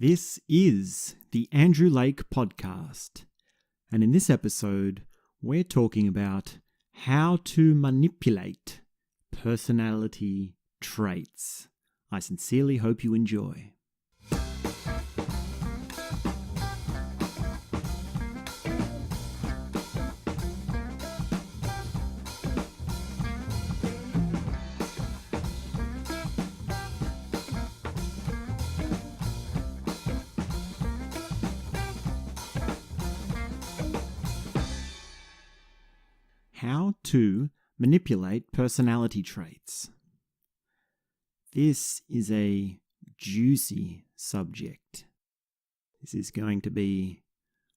This is the Andrew Lake Podcast, and in this episode, we're talking about how to manipulate personality traits. I sincerely hope you enjoy. How to manipulate personality traits. This is a juicy subject. This is going to be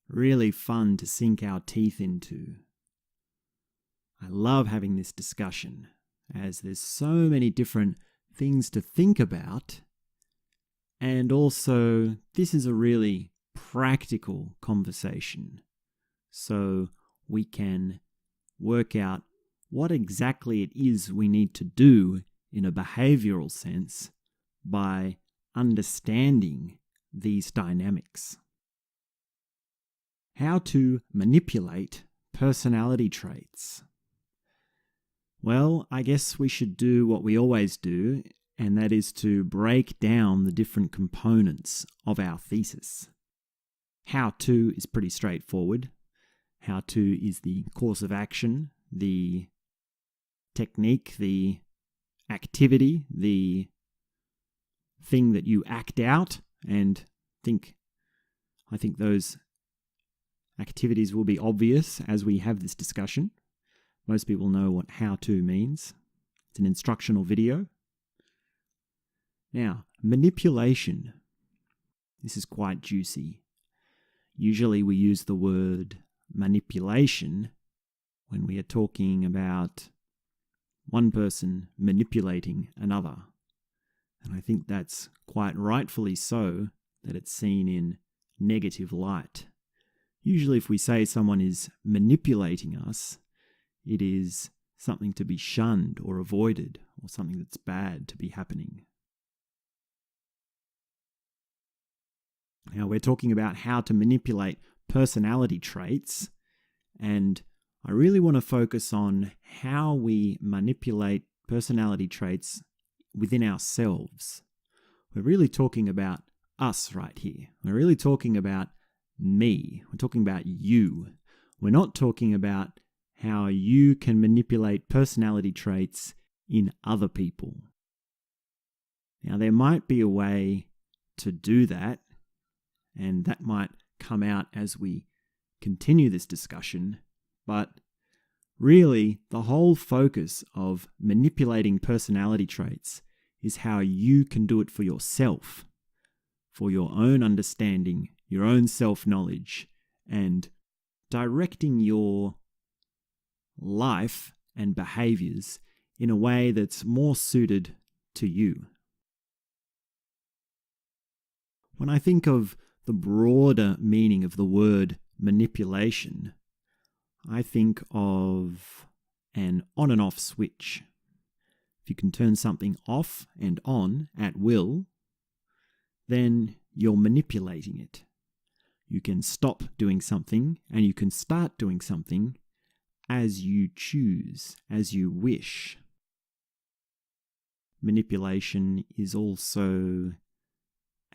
really fun to sink our teeth into. I love having this discussion as there's so many different things to think about, and also this is a really practical conversation, so we can work out what exactly it is we need to do in a behavioral sense by understanding these dynamics. How to manipulate personality traits. Well, I guess we should do what we always do, and that is to break down the different components of our thesis. How to is pretty straightforward. How to is the course of action, the technique, the activity, the thing that you act out, and I think those activities will be obvious as we have this discussion. Most people know what how to means. It's an instructional video. Now, manipulation. This is quite juicy. Usually we use the word manipulation when we are talking about one person manipulating another. And I think that's quite rightfully so that it's seen in negative light. Usually if we say someone is manipulating us, it is something to be shunned or avoided, or something that's bad to be happening. Now we're talking about how to manipulate personality traits, and I really want to focus on how we manipulate personality traits within ourselves. We're really talking about us right here. We're really talking about me. We're talking about you. We're not talking about how you can manipulate personality traits in other people. Now, there might be a way to do that, and that might come out as we continue this discussion, but really the whole focus of manipulating personality traits is how you can do it for yourself, for your own understanding, your own self-knowledge, and directing your life and behaviors in a way that's more suited to you. When I think of the broader meaning of the word manipulation, I think of an on and off switch. If you can turn something off and on at will, then you're manipulating it. You can stop doing something and you can start doing something as you choose, as you wish. Manipulation is also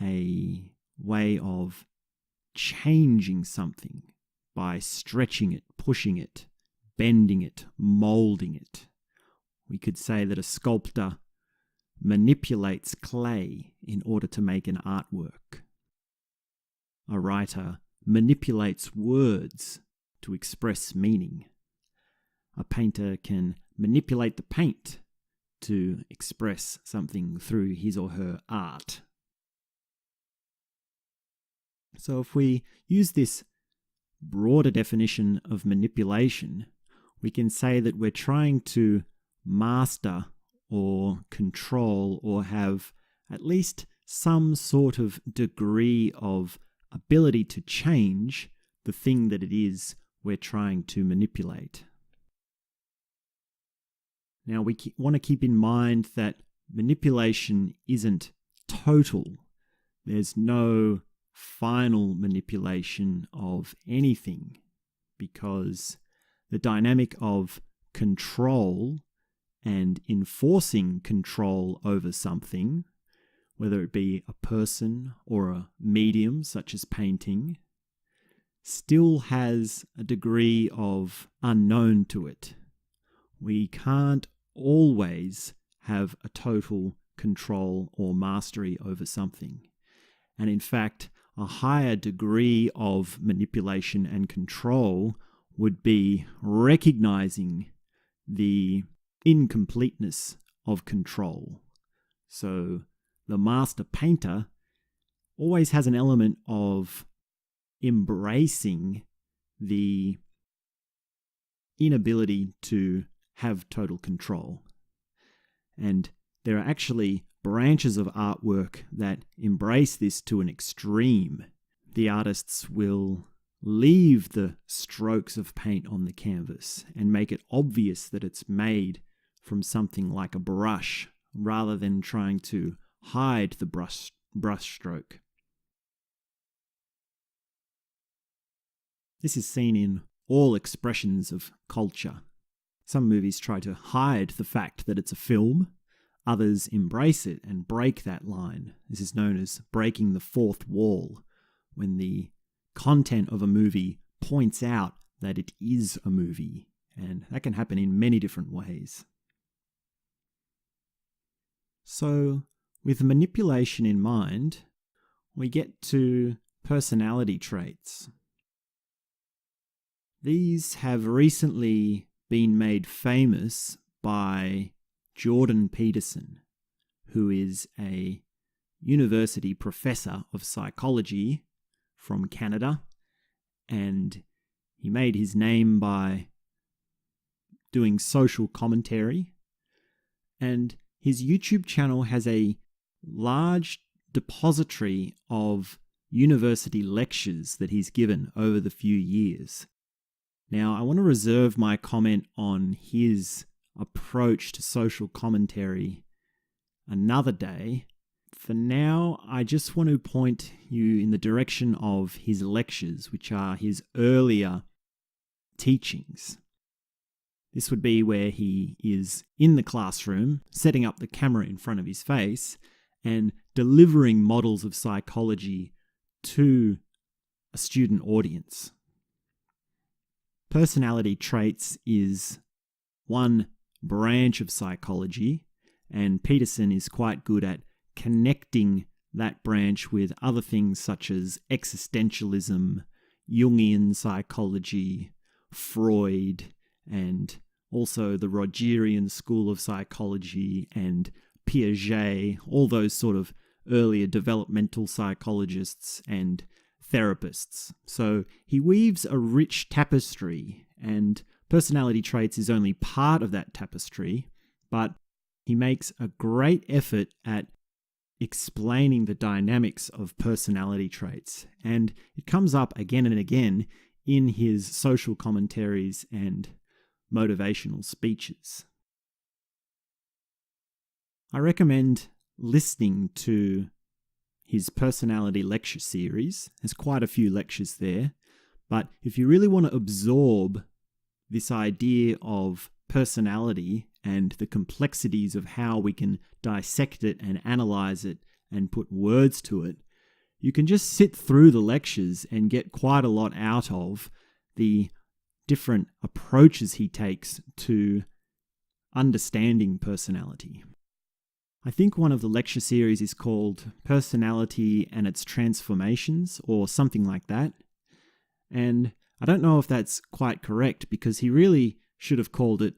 a way of changing something by stretching it, pushing it, bending it, molding it. We could say that a sculptor manipulates clay in order to make an artwork. A writer manipulates words to express meaning. A painter can manipulate the paint to express something through his or her art. So if we use this broader definition of manipulation, we can say that we're trying to master or control or have at least some sort of degree of ability to change the thing that it is we're trying to manipulate. Now, we want to keep in mind that manipulation isn't total. there's no final manipulation of anything, because the dynamic of control and enforcing control over something, whether it be a person or a medium such as painting, still has a degree of unknown to it. We can't always have a total control or mastery over something. And in fact, a higher degree of manipulation and control would be recognizing the incompleteness of control. So the master painter always has an element of embracing the inability to have total control. And there are actually branches of artwork that embrace this to an extreme. The artists will leave the strokes of paint on the canvas and make it obvious that it's made from something like a brush, rather than trying to hide the brush stroke. This is seen in all expressions of culture. Some movies try to hide the fact that it's a film. Others embrace it and break that line. This is known as breaking the fourth wall, when the content of a movie points out that it is a movie. And that can happen in many different ways. So, with manipulation in mind, we get to personality traits. These have recently been made famous by Jordan Peterson, who is a university professor of psychology from Canada, and he made his name by doing social commentary, and his YouTube channel has a large depository of university lectures that he's given over the few years. Now, I want to reserve my comment on his approach to social commentary another day. For now, I just want to point you in the direction of his lectures, which are his earlier teachings. This would be where he is in the classroom, setting up the camera in front of his face, and delivering models of psychology to a student audience. Personality traits is one branch of psychology, and Peterson is quite good at connecting that branch with other things such as existentialism, Jungian psychology, Freud, and also the Rogerian school of psychology and Piaget, all those sort of earlier developmental psychologists and therapists. So he weaves a rich tapestry, and personality traits is only part of that tapestry, but he makes a great effort at explaining the dynamics of personality traits, and it comes up again and again in his social commentaries and motivational speeches. I recommend listening to his personality lecture series. There's quite a few lectures there, but if you really want to absorb this idea of personality and the complexities of how we can dissect it and analyze it and put words to it, you can just sit through the lectures and get quite a lot out of the different approaches he takes to understanding personality. I think one of the lecture series is called Personality and Its Transformations, or something like that. And I don't know if that's quite correct, because he really should have called it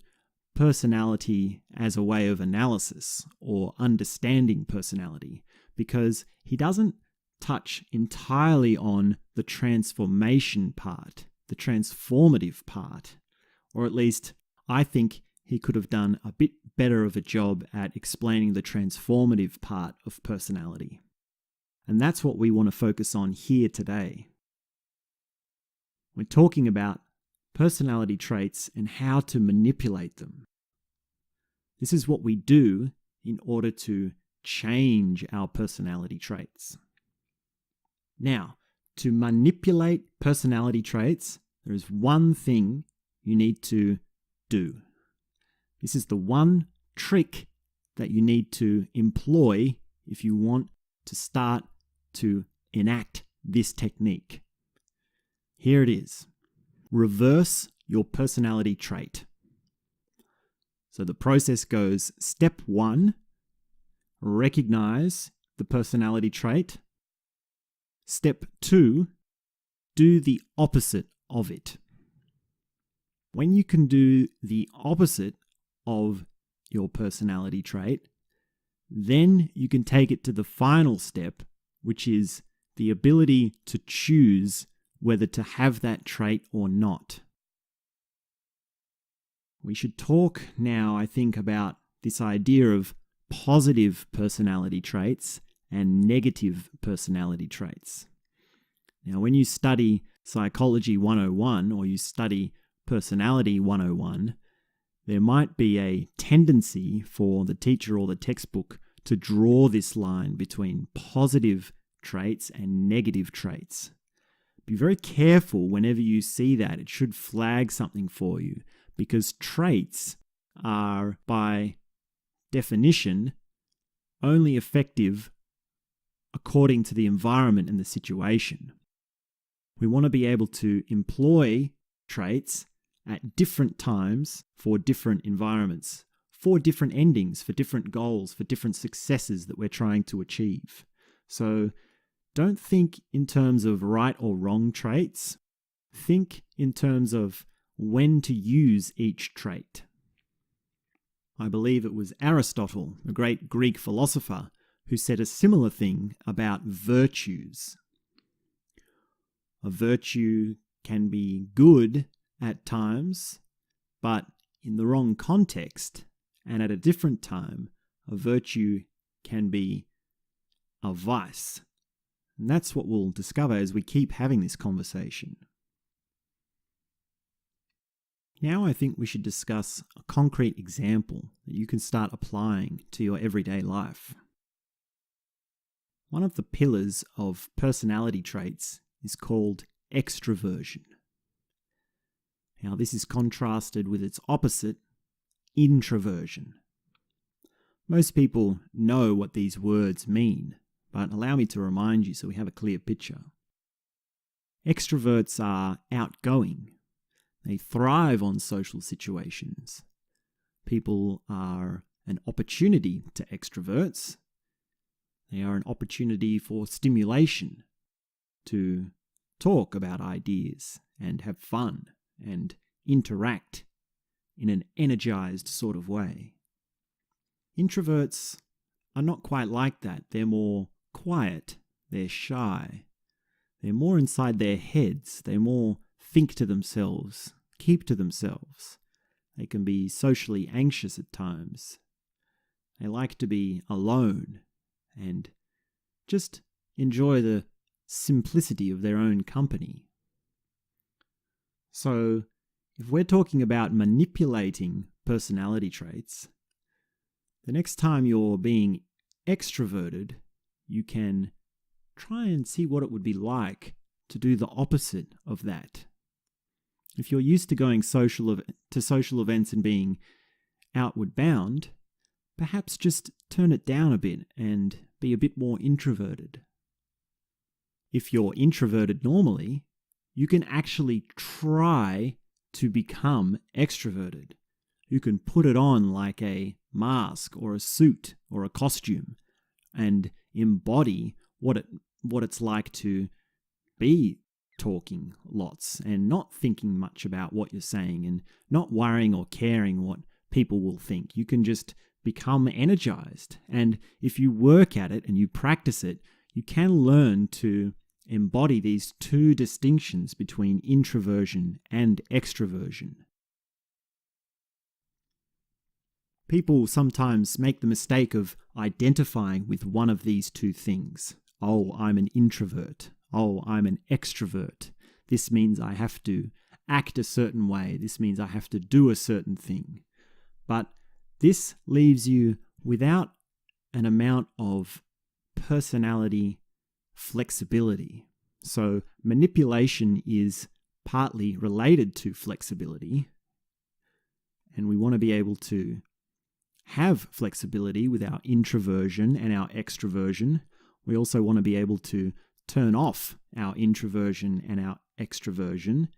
Personality as a Way of Analysis, or Understanding Personality, because he doesn't touch entirely on the transformation part, the transformative part, or at least I think he could have done a bit better of a job at explaining the transformative part of personality. And that's what we want to focus on here today. We're talking about personality traits and how to manipulate them. This is what we do in order to change our personality traits. Now, to manipulate personality traits, there is one thing you need to do. This is the one trick that you need to employ if you want to start to enact this technique. Here it is. Reverse your personality trait. So the process goes: step 1, recognize the personality trait. Step 2, do the opposite of it. When you can do the opposite of your personality trait, then you can take it to the final step, which is the ability to choose whether to have that trait or not. We should talk now, I think, about this idea of positive personality traits and negative personality traits. Now, when you study Psychology 101 or you study Personality 101, there might be a tendency for the teacher or the textbook to draw this line between positive traits and negative traits. Be very careful whenever you see that. It should flag something for you, because traits are, by definition, only effective according to the environment and the situation. We want to be able to employ traits at different times for different environments, for different endings, for different goals, for different successes that we're trying to achieve. So don't think in terms of right or wrong traits. Think in terms of when to use each trait. I believe it was Aristotle, the great Greek philosopher, who said a similar thing about virtues. A virtue can be good at times, but in the wrong context and at a different time, a virtue can be a vice. And that's what we'll discover as we keep having this conversation. Now I think we should discuss a concrete example that you can start applying to your everyday life. One of the pillars of personality traits is called extraversion. Now, this is contrasted with its opposite, introversion. Most people know what these words mean, but allow me to remind you so we have a clear picture. Extroverts are outgoing. They thrive on social situations. People are an opportunity to extroverts. They are an opportunity for stimulation, to talk about ideas and have fun and interact in an energized sort of way. Introverts are not quite like that. They're more quiet. They're shy. They're more inside their heads. They more think to themselves, keep to themselves. They can be socially anxious at times. They like to be alone and just enjoy the simplicity of their own company. So, if we're talking about manipulating personality traits, the next time you're being extroverted, you can try and see what it would be like to do the opposite of that. If you're used to going to social events and being outward bound, perhaps just turn it down a bit and be a bit more introverted. If you're introverted normally, you can actually try to become extroverted. You can put it on like a mask or a suit or a costume and embody what it's like to be talking lots and not thinking much about what you're saying and not worrying or caring what people will think. You can just become energized. And if you work at it and you practice it, you can learn to embody these two distinctions between introversion and extraversion. People sometimes make the mistake of identifying with one of these two things. Oh, I'm an introvert. Oh, I'm an extrovert. This means I have to act a certain way. This means I have to do a certain thing. But this leaves you without an amount of personality flexibility. So manipulation is partly related to flexibility, and we want to be able to have flexibility with our introversion and our extraversion. We also want to be able to turn off our introversion and our extraversion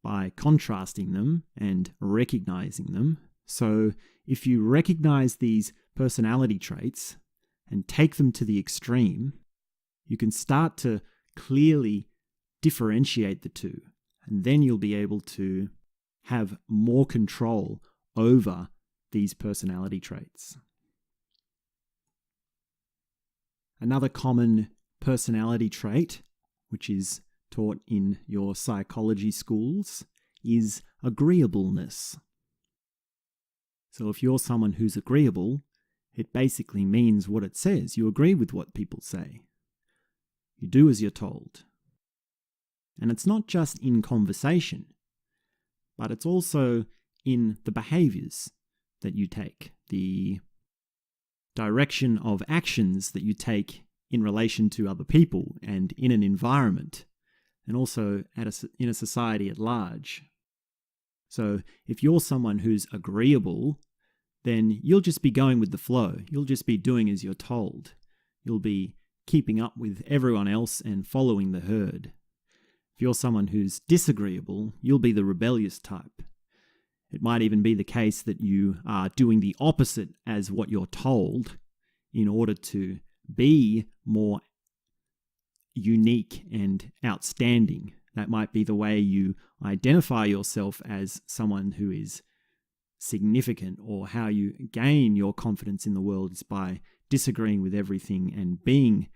by contrasting them and recognizing them. So if you recognize these personality traits and take them to the extreme, you can start to clearly differentiate the two, and then you'll be able to have more control over these personality traits. Another common personality trait, which is taught in your psychology schools, is agreeableness. So if you're someone who's agreeable, it basically means what it says. You agree with what people say. You do as you're told. And it's not just in conversation, but it's also in the behaviors that you take, the direction of actions that you take in relation to other people and in an environment, and also in a society at large. So if you're someone who's agreeable, then you'll just be going with the flow. You'll just be doing as you're told. You'll be keeping up with everyone else and following the herd. If you're someone who's disagreeable, you'll be the rebellious type. It might even be the case that you are doing the opposite as what you're told in order to be more unique and outstanding. That might be the way you identify yourself as someone who is significant, or how you gain your confidence in the world is by disagreeing with everything and being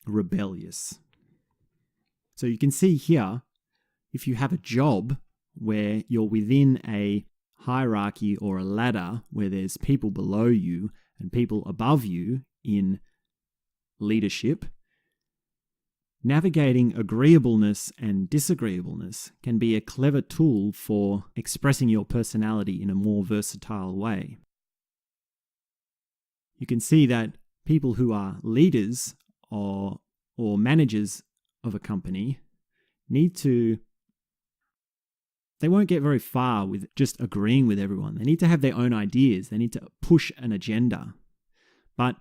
rebellious. So you can see here, if you have a job where you're within a hierarchy or a ladder where there's people below you and people above you in leadership, navigating agreeableness and disagreeableness can be a clever tool for expressing your personality in a more versatile way. You can see that people who are leaders or managers of a company they won't get very far with just agreeing with everyone. They need to have their own ideas. They need to push an agenda. But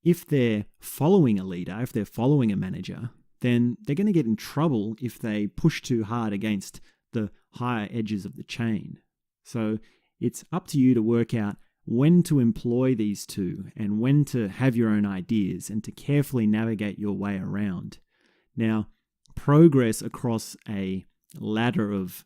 if they're following a leader, if they're following a manager, then they're going to get in trouble if they push too hard against the higher edges of the chain. So it's up to you to work out when to employ these two and when to have your own ideas and to carefully navigate your way around. Now, progress across a ladder of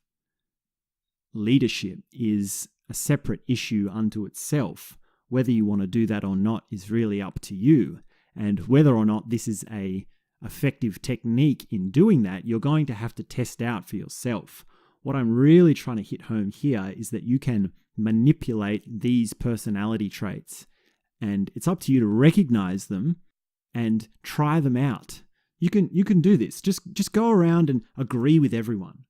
leadership is a separate issue unto itself. Whether you want to do that or not is really up to you. And whether or not this is an effective technique in doing that, you're going to have to test out for yourself. What I'm really trying to hit home here is that you can manipulate these personality traits, and it's up to you to recognize them and try them out. You can do this. Just go around and agree with everyone.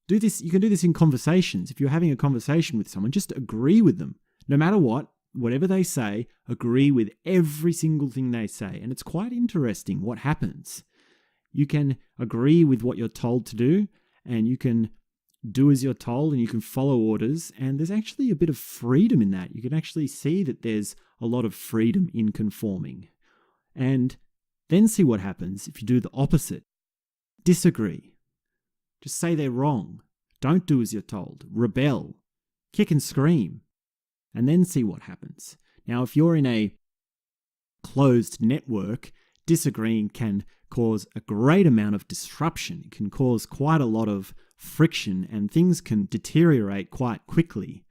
Do this. You can do this in conversations. If you're having a conversation with someone, just agree with them. No matter whatever they say, agree with every single thing they say. And it's quite interesting what happens. You can agree with what you're told to do, and you can do as you're told, and you can follow orders. And there's actually a bit of freedom in that. You can actually see that there's a lot of freedom in conforming. And then see what happens if you do the opposite. Disagree. Just say they're wrong. Don't do as you're told. Rebel. Kick and scream. And then see what happens. Now, if you're in a closed network, disagreeing can cause a great amount of disruption. It can cause quite a lot of friction, and things can deteriorate quite quickly.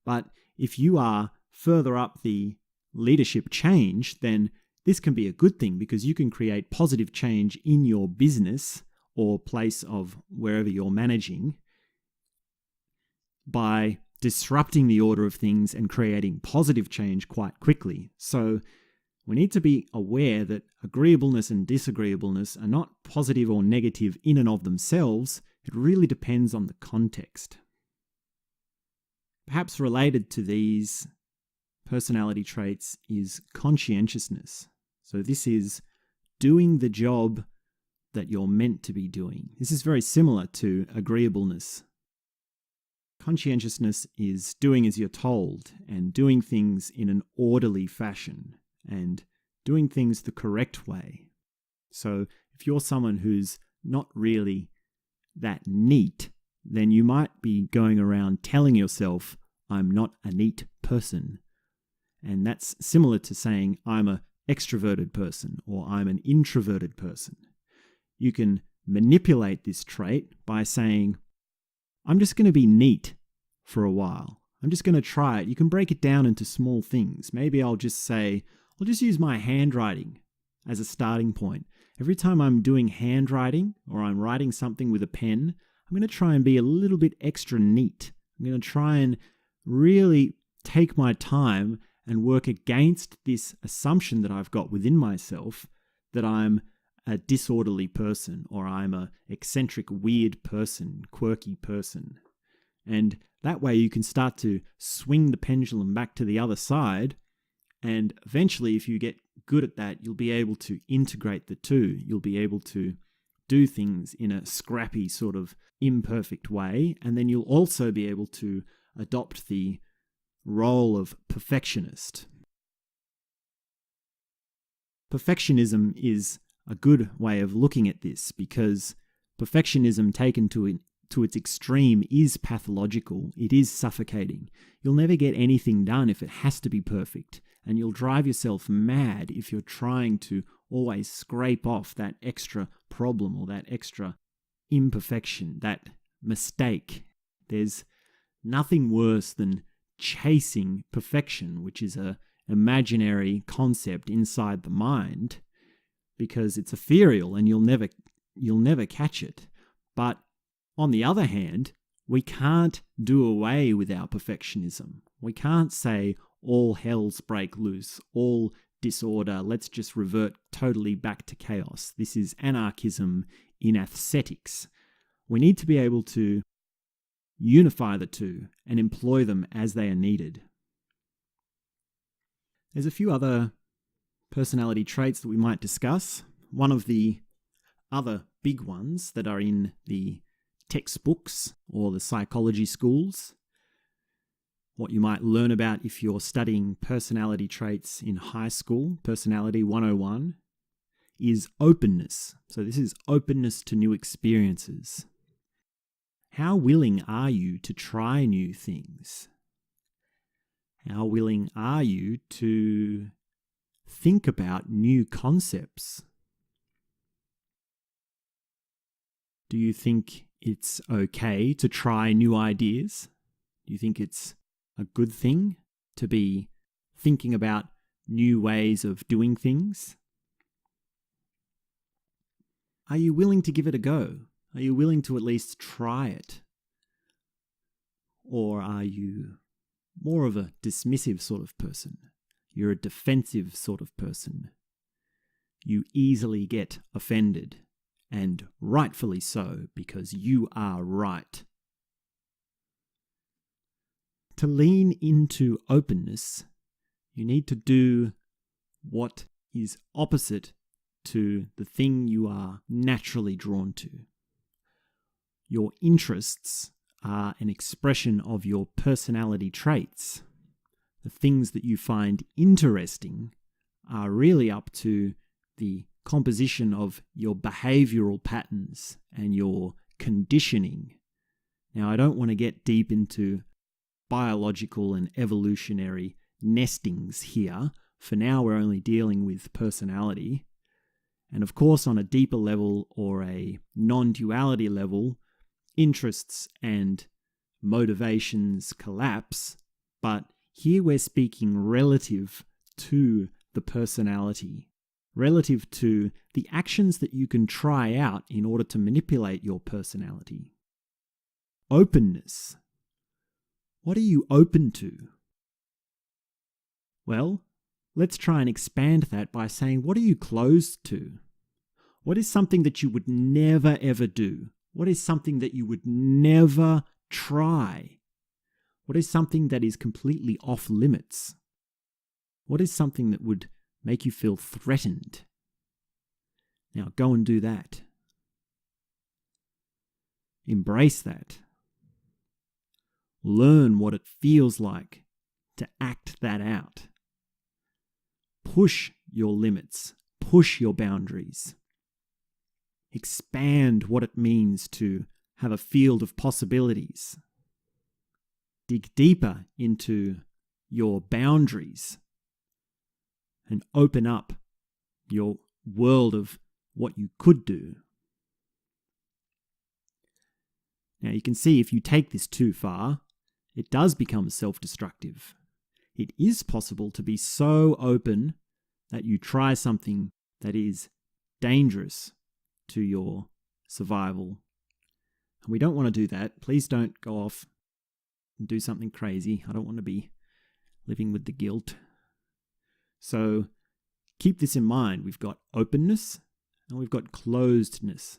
But if you are further up the leadership change, then this can be a good thing, because you can create positive change in your business or place of wherever you're managing by disrupting the order of things and creating positive change quite quickly. So we need to be aware that agreeableness and disagreeableness are not positive or negative in and of themselves. It really depends on the context. Perhaps related to these personality traits is conscientiousness. So this is doing the job that you're meant to be doing. This is very similar to agreeableness. Conscientiousness is doing as you're told and doing things in an orderly fashion and doing things the correct way. So if you're someone who's not really that neat, then you might be going around telling yourself, I'm not a neat person. And that's similar to saying, I'm an extroverted person or I'm an introverted person. You can manipulate this trait by saying, I'm just going to be neat for a while. I'm just going to try it. You can break it down into small things. Maybe I'll just say, I'll just use my handwriting as a starting point. Every time I'm doing handwriting or I'm writing something with a pen, I'm going to try and be a little bit extra neat. I'm going to try and really take my time and work against this assumption that I've got within myself that I'm a disorderly person or I'm a eccentric, weird person, quirky person. And that way you can start to swing the pendulum back to the other side. And eventually, if you get good at that, you'll be able to integrate the two. You'll be able to do things in a scrappy sort of imperfect way. And then you'll also be able to adopt the role of perfectionist. Perfectionism is a good way of looking at this because perfectionism taken to its extreme is pathological. It is suffocating. You'll never get anything done if it has to be perfect, and you'll drive yourself mad if you're trying to always scrape off that extra problem or that extra imperfection, that mistake. There's nothing worse than chasing perfection, which is an imaginary concept inside the mind, because it's ethereal and you'll never catch it. But on the other hand, we can't do away with our perfectionism. We can't say all hells break loose, all disorder, let's just revert totally back to chaos. This is anarchism in aesthetics. We need to be able to unify the two and employ them as they are needed. There's a few other personality traits that we might discuss. One of the other big ones that are in the textbooks or the psychology schools, what you might learn about if you're studying personality traits in high school, Personality 101, is openness. So this is openness to new experiences. How willing are you to try new things? How willing are you to think about new concepts? Do you think it's okay to try new ideas? Do you think it's a good thing to be thinking about new ways of doing things? Are you willing to give it a go? Are you willing to at least try it? Or are you more of a dismissive sort of person? You're a defensive sort of person. You easily get offended, and rightfully so, because you are right. To lean into openness, you need to do what is opposite to the thing you are naturally drawn to. Your interests are an expression of your personality traits. The things that you find interesting are really up to the composition of your behavioral patterns and your conditioning. Now, I don't want to get deep into biological and evolutionary nestings here. For now, we're only dealing with personality. And of course, on a deeper level or a non-duality level, interests and motivations collapse. But here we're speaking relative to the personality, relative to the actions that you can try out in order to manipulate your personality. Openness. What are you open to? Well, let's try and expand that by saying, what are you closed to? What is something that you would never ever do? What is something that you would never try? What is something that is completely off limits? What is something that would make you feel threatened? Now go and do that. embrace that. Learn what it feels like to act that out. Push your limits. Push your boundaries. Expand what it means to have a field of possibilities. Dig deeper into your boundaries and open up your world of what you could do. Now you can see if you take this too far, it does become self-destructive. It is possible to be so open that you try something that is dangerous to your survival. And we don't want to do that. Please don't go off and do something crazy. I don't want to be living with the guilt. So keep this in mind. We've got openness and we've got closedness.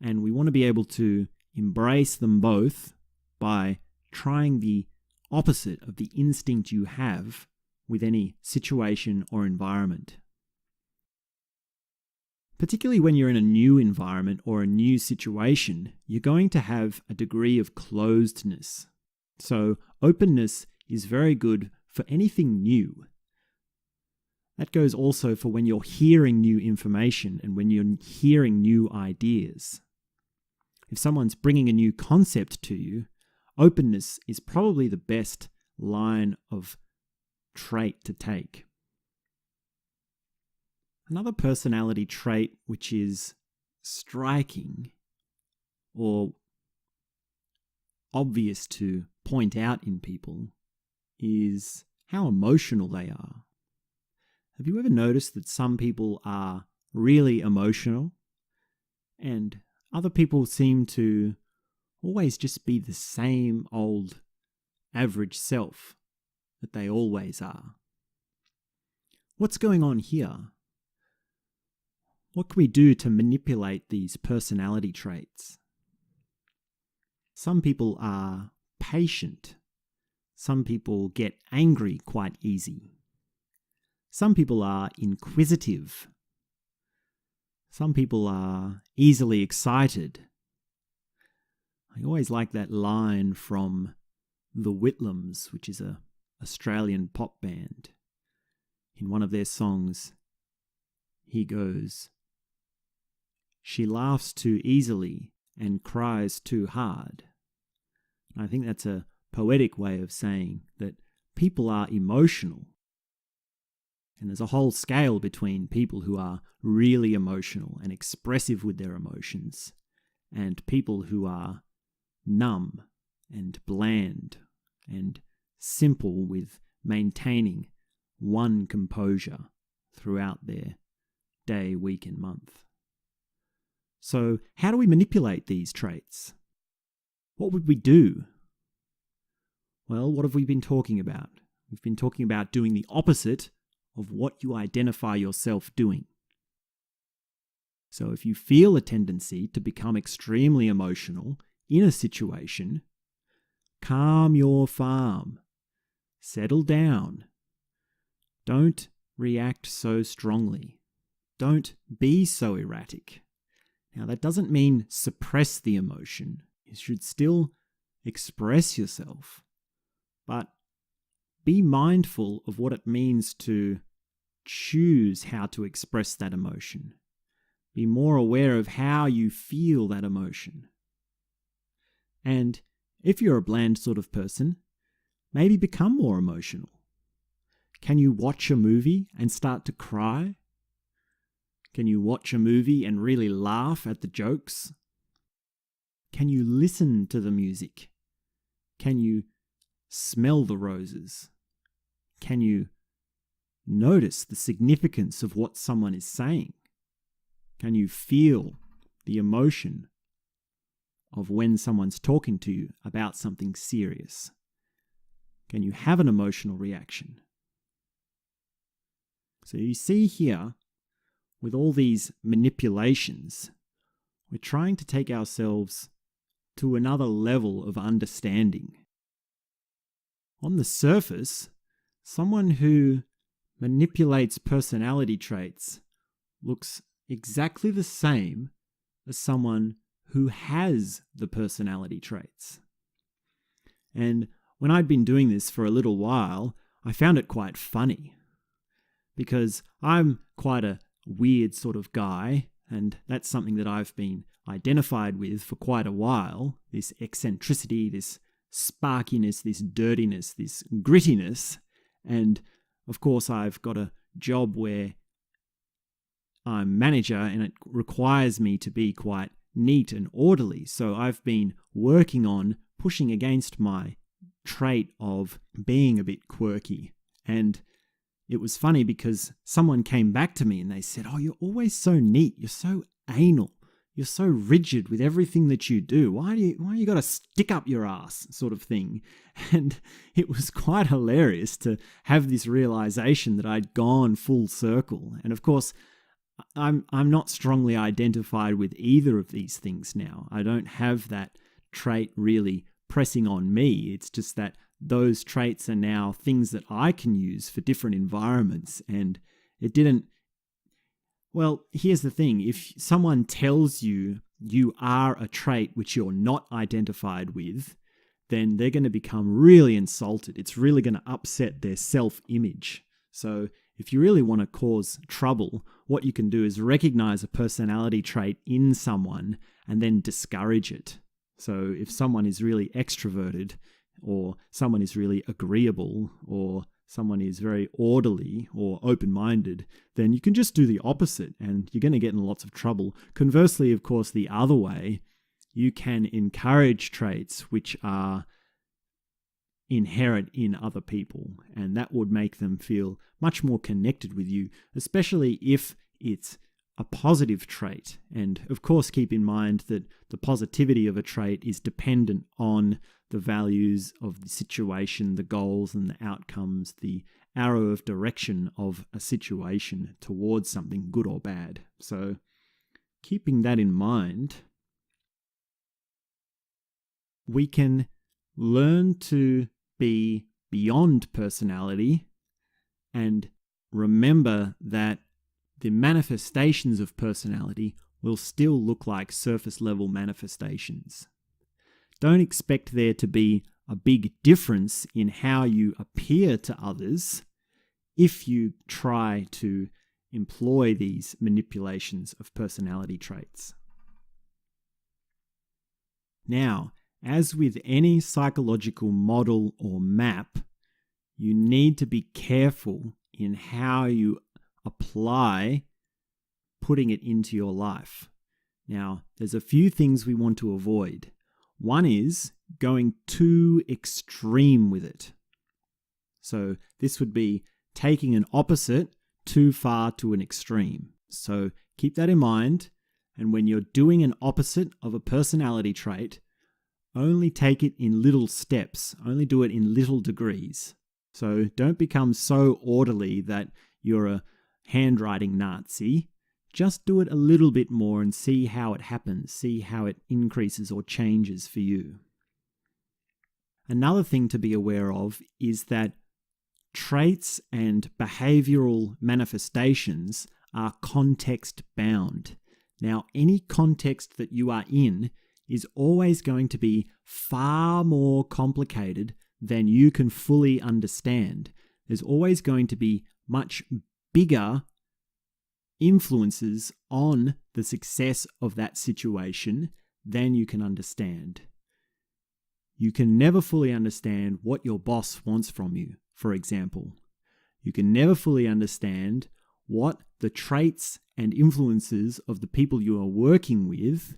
And we want to be able to embrace them both by trying the opposite of the instinct you have with any situation or environment. Particularly when you're in a new environment or a new situation, you're going to have a degree of closedness. So openness is very good for anything new. That goes also for when you're hearing new information and when you're hearing new ideas. If someone's bringing a new concept to you, openness is probably the best line of trait to take. Another personality trait which is striking or obvious to point out in people is how emotional they are. Have you ever noticed that some people are really emotional and other people seem to always just be the same old average self that they always are? What's going on here? What can we do to manipulate these personality traits? Some people are patient. Some people get angry quite easy. Some people are inquisitive. Some people are easily excited. I always like that line from the Whitlams, which is an Australian pop band. In one of their songs, he goes, "She laughs too easily and cries too hard." And I think that's a poetic way of saying that people are emotional. And there's a whole scale between people who are really emotional and expressive with their emotions and people who are numb and bland and simple with maintaining one composure throughout their day, week, and month. So how do we manipulate these traits? What would we do? Well, what have we been talking about? We've been talking about doing the opposite of what you identify yourself doing. So if you feel a tendency to become extremely emotional in a situation, calm your farm. Settle down. Don't react so strongly. Don't be so erratic. Now, that doesn't mean suppress the emotion. You should still express yourself, but be mindful of what it means to choose how to express that emotion. Be more aware of how you feel that emotion. And if you're a bland sort of person, maybe become more emotional. Can you watch a movie and start to cry? Can you watch a movie and really laugh at the jokes? Can you listen to the music? Can you smell the roses? Can you notice the significance of what someone is saying? Can you feel the emotion of when someone's talking to you about something serious? Can you have an emotional reaction? So you see here, with all these manipulations, we're trying to take ourselves to another level of understanding. On the surface, someone who manipulates personality traits looks exactly the same as someone who has the personality traits. And when I'd been doing this for a little while, I found it quite funny because I'm quite a weird sort of guy, and that's something that I've been identified with for quite a while, this eccentricity, this sparkiness, this dirtiness, this grittiness. And of course, I've got a job where I'm manager and it requires me to be quite neat and orderly. So I've been working on pushing against my trait of being a bit quirky. And it was funny because someone came back to me and they said, "Oh, you're always so neat. You're so anal. You're so rigid with everything that you do. Why you got to stick up your ass?" sort of thing. And it was quite hilarious to have this realization that I'd gone full circle. And of course, I'm not strongly identified with either of these things now. I don't have that trait really pressing on me. It's just that those traits are now things that I can use for different environments. And it didn't... Well, here's the thing. If someone tells you you are a trait which you're not identified with, then they're going to become really insulted. It's really going to upset their self-image. So if you really want to cause trouble, what you can do is recognize a personality trait in someone and then discourage it. So if someone is really extroverted, or someone is really agreeable, or someone is very orderly or open-minded, then you can just do the opposite and you're going to get in lots of trouble. Conversely, of course, the other way, you can encourage traits which are inherent in other people, and that would make them feel much more connected with you, especially if it's a positive trait. And of course, keep in mind that the positivity of a trait is dependent on the values of the situation, the goals and the outcomes, the arrow of direction of a situation towards something good or bad. So keeping that in mind, we can learn to be beyond personality and remember that the manifestations of personality will still look like surface level manifestations. Don't expect there to be a big difference in how you appear to others if you try to employ these manipulations of personality traits. Now, as with any psychological model or map, you need to be careful in how you apply putting it into your life. Now, there's a few things we want to avoid. One is going too extreme with it. So this would be taking an opposite too far to an extreme. So keep that in mind. And when you're doing an opposite of a personality trait, only take it in little steps. Only do it in little degrees. So don't become so orderly that you're a handwriting Nazi. Just do it a little bit more and see how it happens. See how it increases or changes for you. Another thing to be aware of is that traits and behavioral manifestations are context bound. Now, any context that you are in is always going to be far more complicated than you can fully understand. There's always going to be much bigger influences on the success of that situation than you can understand. You can never fully understand what your boss wants from you, for example. You can never fully understand what the traits and influences of the people you are working with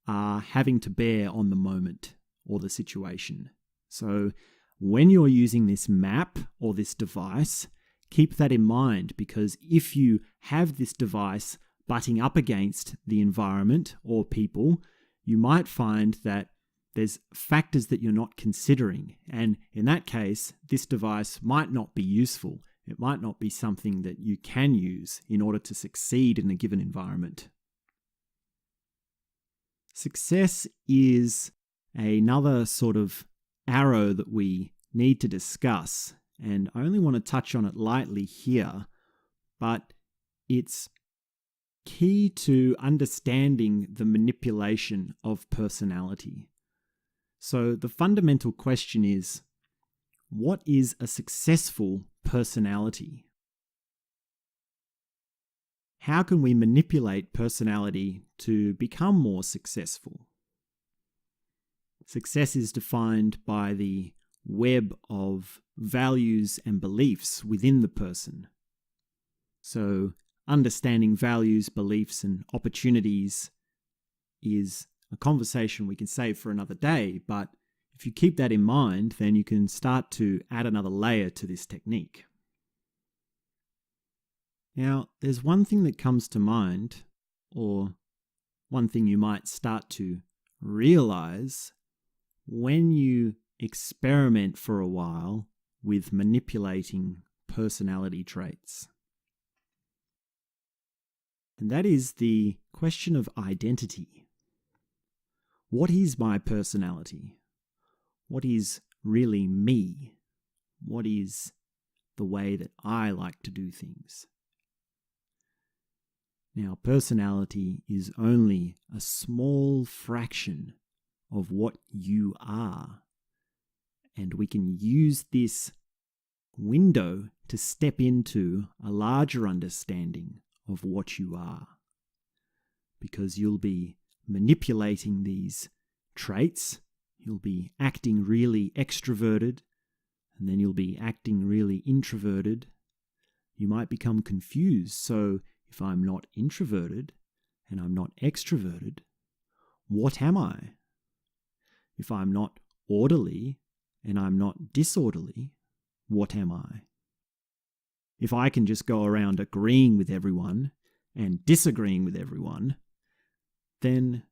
are having to bear on the moment or the situation. So when you're using this map or this device, keep that in mind, because if you have this device butting up against the environment or people, you might find that there's factors that you're not considering. And in that case, this device might not be useful. It might not be something that you can use in order to succeed in a given environment. Success is another sort of arrow that we need to discuss, and I only want to touch on it lightly here, but it's key to understanding the manipulation of personality. So the fundamental question is, what is a successful personality? How can we manipulate personality to become more successful? Success is defined by the web of values and beliefs within the person. So, understanding values, beliefs, and opportunities is a conversation we can save for another day, but if you keep that in mind, then you can start to add another layer to this technique. Now, there's one thing that comes to mind, or one thing you might start to realize when you experiment for a while with manipulating personality traits. And that is the question of identity. What is my personality? What is really me? What is the way that I like to do things? Now, personality is only a small fraction of what you are. And we can use this window to step into a larger understanding of what you are. Because you'll be manipulating these traits, you'll be acting really extroverted, and then you'll be acting really introverted. You might become confused. So if I'm not introverted and I'm not extroverted, what am I? If I'm not orderly and I'm not disorderly, what am I? If I can just go around agreeing with everyone and disagreeing with everyone, then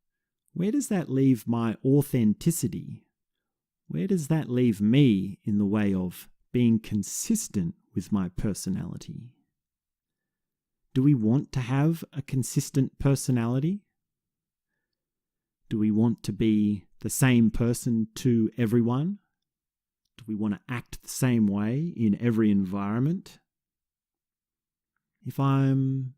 where does that leave my authenticity? Where does that leave me in the way of being consistent with my personality? Do we want to have a consistent personality? Do we want to be the same person to everyone? Do we want to act the same way in every environment? If I'm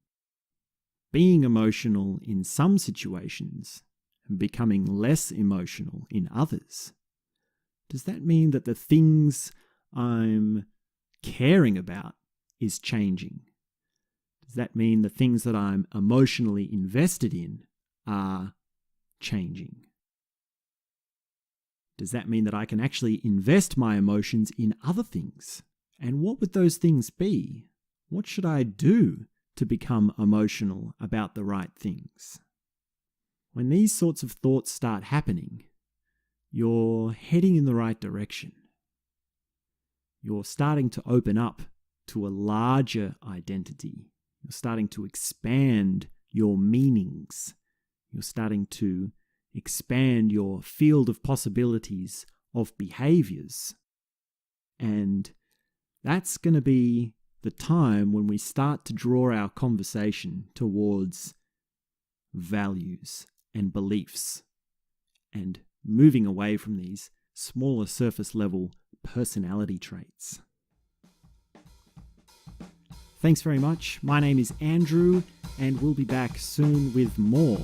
being emotional in some situations and becoming less emotional in others, does that mean that the things I'm caring about is changing? Does that mean the things that I'm emotionally invested in are changing? Does that mean that I can actually invest my emotions in other things? And what would those things be? What should I do to become emotional about the right things? When these sorts of thoughts start happening, you're heading in the right direction. You're starting to open up to a larger identity. You're starting to expand your meanings. You're starting to expand your field of possibilities of behaviors. And that's going to be the time when we start to draw our conversation towards values and beliefs and moving away from these smaller surface level personality traits. Thanks very much. My name is Andrew, and we'll be back soon with more